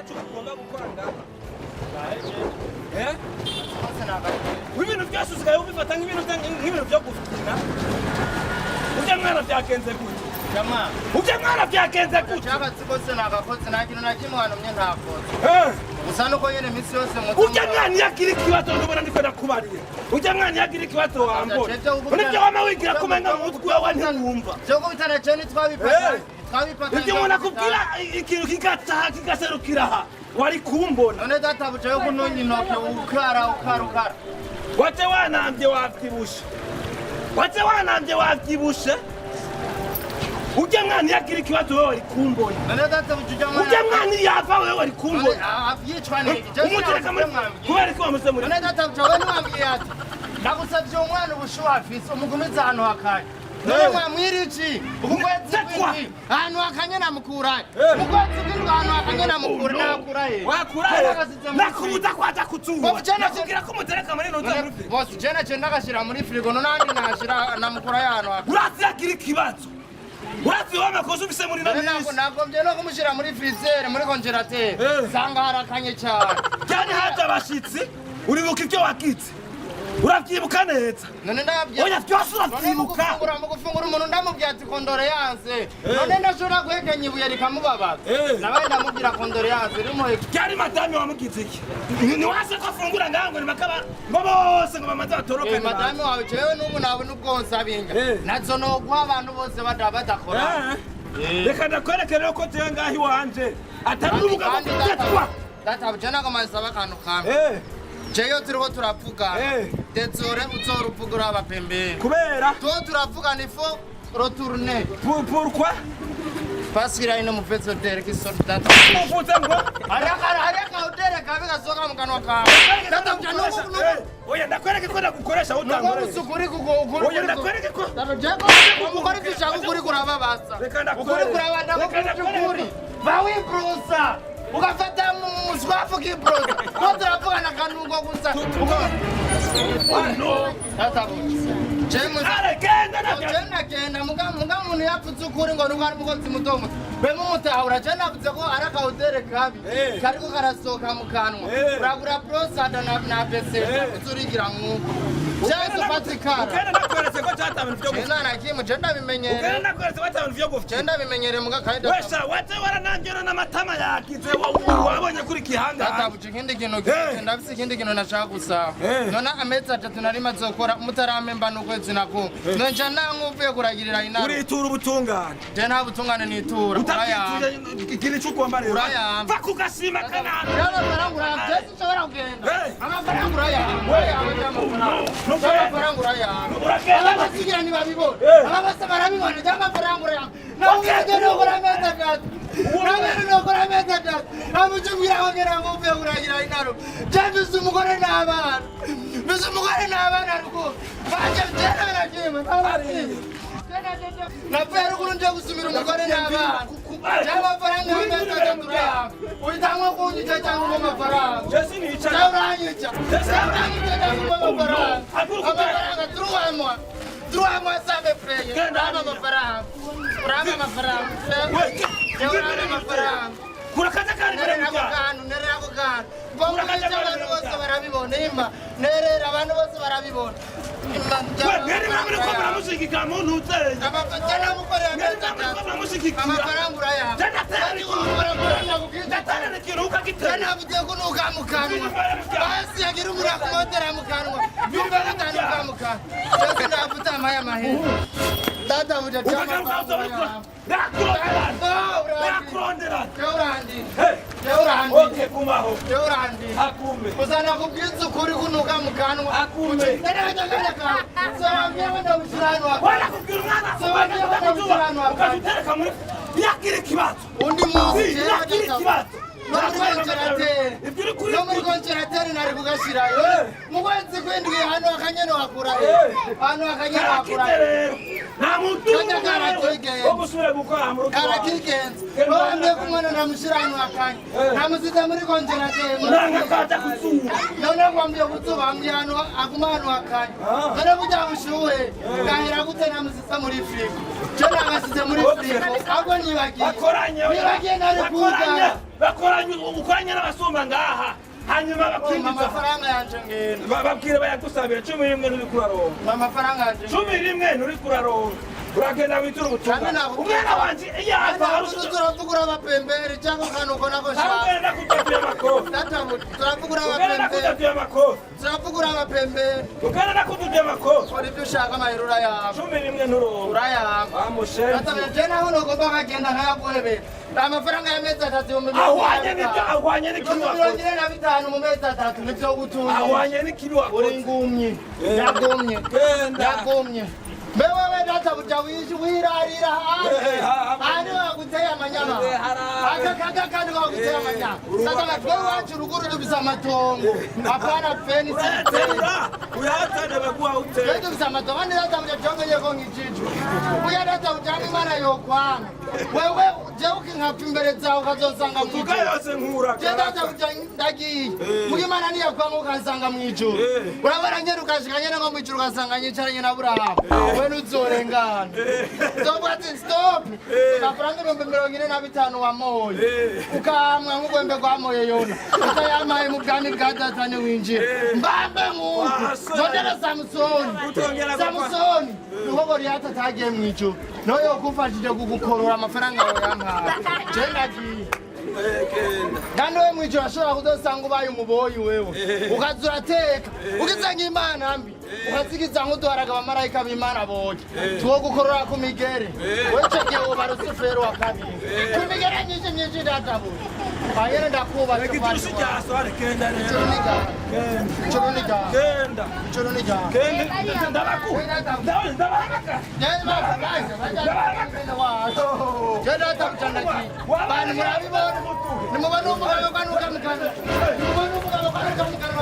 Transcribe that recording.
icyo ugomba gukora ngaha ibintu byose usigaye ubifata nk'ibintu byo gukina ujya mwana byagenze gute ujya mwana byagenze gute cyakatsi kose nagakoze nta kintu na kimwe wanumye ntakoze gusa nuko nyine iminsi yose ujya mwana yagira ikibazo ndubona ndiko ndakubariye ujya mwana yagira ikibazo wambona unibyo wama wigira kumenga mu mutwe wawe ntiwumva cyo kubitana cyane twabipata ibyo umuntu akubwira ikintu kigaserukira aha wari kumbona none databuja yo kunonye intoke ukara wate wanambye wabyibushe ujya mwana yagira ikibazo wewe wari kumbona none databuja ujya mwana yava wewe wari kumbona yicwa niki umutereka kubera ko wamuse muri none databuja we nwambye ati ndagusabye umwana ubushuha afise umugumiza ahantu hakanye none mwamwiri iki ubugwezi bw'indwi ahantu hakanye namukurahe ubugwezi bw'indwi ahantu hakanye nakurahe nakubuza kwaza kutuba nakubwira ko umutereka muri ntuza muri frigo bose jena cyo ndagashira muri frigo nonandi nashira namukurahe ahantu hakanye urasi yagira ikibazo urasi wamakoze ubise muri nabisi nagombye no kumushira muri freezer muri congelateur sanga harakanye cyane cyane haje abashitsi uribuka ibyo wakitse urabyibuka neza none ndabye oya byose urabyibuka mu gufungura umuntu ndamubwiye ati kondore yanze none ndashobora guhekenya ibuye rikamubabaza nabaye ndamubwira kondore yanze rimo cyari madame wamugize iki ni wase ko afungura ngango ni makaba ngo bose ngo bamaze batoroke madame wawe jewe n'ubu nawe n'ubwonsa binga nazo no guha abantu bose badakora reka ndakwereke rero ko jewe ngahi wanje atari umugabo utetwa databuja nakomasaba akantu kamwe jeyo turiko turavuga dezore uzoruvuga uraba pembeni kubera turavuga nifo retourner pourquoi parce qu'il a une mauvaise odeur qui sort data uvuze ngo areka odeur kabe gasoka mu kanwa kawe databuja oya ndakwereke ko ndagukoresha utangore ukuri kuko oya ndakwereke ko ukuri kishaka ukuri kurababasa reka ndakwereke ukuri kurabanda ukuri bawibrusa ugafata muswafu kibroza ko turavugana kandi uko gusa no databuja genda muga muntu yapfutse ukuri ngo nuko ari umukozi muto muto be mumutahura cyane navuze ko ari akawutere kabi kariko karasohoka mu kanwa uragura prosada na beseda uzurigira mwuko Jesu patikara ukenda nakweretse ko cyatabana byo gufa nana kimu genda bimenyere ukenda nakweretse ko cyatabana byo gufa genda bimenyere muga kaida wesha wate waranangera n'amatama yakize wabonye kuri kihanga databuja ikindi kintu ndabise ikindi kintu nashaka gusaba none amezi atatu nari maze gukora mutaramemba n'ukwezi nako nonje nankuvuye kuragirira inama uritura ubutungane je nta butungane nitura ikindi cy'ugomba rero va kugashima kanana amafaranga urayambyese ushobora kugenda amafaranga amafaranga urayambyese abasigira ntibabibona aba bose barabibona cyangwa amafaranga urayambyese nawe ugenda nukora amezi atatu amuce kugira ngo uvuye kuragira inaro cyangwa umugore n'abana ruko baje byera baragima napera ruguru nje gusumira umugore n'abana cyangwa amafaranga y'amezi atatu urayambyese uitangwa kunyica cyangwa amafaranga uranyica amafaranga turuhamwa sabe freye urama amafaranga kurakaza kandi nerera ako kantu abantu bose barabibona imba nerera abantu bose barabibona nerera muri ko muramushigikira mu ntuteye amafaranga mukorera amafaranga urayamba ndatana n'ikintu ukagitera navuze ko nuka mu kanwa basi yagira umura kumotera mu kanwa yumva gutanuka mu kanwa cyose navuze amaya mahera databuja nakurondera Deurandi kumaho akume uzana kubwiza ukuri kunuka mu kanwa akume ukazitereka muri yagira ikibazo undi munsi yagira ikibazo no muri konjerateri nari kugashirayo mukwezi kwindwi hano akanyene wakurayo hano akanyene wakurayo nta muntu karakigenze bambe kumwana namushira hano akanye namusize muri konjerateri none kwambye kuzuba ambye hano aguma hano akanye none kujya bushuhe gahera gute namusize muri frigo cyo nagasize muri frigo ahubwo nibagiye nari kuza bakoranye ukoranye n'abasumba ngaha hanyuma bakwinjiza amafaranga yanje ngene bababwire bayagusabira 11 nturi kuraronka amafaranga yanje 11 nturi kuraronka uragenda witura ubutumwa umwana wanje yaza turavugura abapembere cyangwa kanuko nako shaka agenda kutatuya makofi turavugura abapembere ugenda kutatuya makofi uri byo ushaka amahirura yawe 11 nturonka urayamba amushenzi ataje naho nogomba kagenda nkayagwebe amafaranga y'amezi 3 mu ahwanye n'ikintu wakoze 25 mu mezi 3 nibyo gutunga ahwanye n'ikintu wakoze uri ngumye yagumye Bewe data bujawishi wirarira ani waguteye amanyama akakakakandi waguteye amanyama sasa natwe wacu ruguru dubisa matongo apana feni uyatana bagwa ute dubisa matongo ni data bujajongo yeko ngijiju uya data bujani mana yokwanga wewe jeuki ngapimbere zao kazosanga mwijuru tukayose nkura data bujani ndagiye mugimana ni yakwanga ukansanga mwijuru urabara nyeru kashikanye ngo mwijuru kasanga nyicaranye na Burahamu nuzorengana zobati stop amafaranga 45 wamoye ukamwa nk'ugwembe gwamoye yona utayamaye mu bwami bwa datane winjira mbambe nk'uko zondera Samusoni nuho yata tagiye mwijo noyo kufashije kugukorora amafaranga yawe yampaye je nagiye kandi we mwijo ashobora kuzosanga ubaye umuboyi wewe ukazurateka ukizanga imana mbi ukazigiza nk'uduharaga abamarayika b'Imana boye tuwo gukorora ku migere weceke uba Rusufero wa kabiri ku migere nyinshi databuye ayene ndakuba igitusi cyasore kenda rero choroniga ndabaku ndabaka jeda tabuchandaki bani murabibona nimubona umugabo kanuka mukana nimubona umugabo kanuka mukana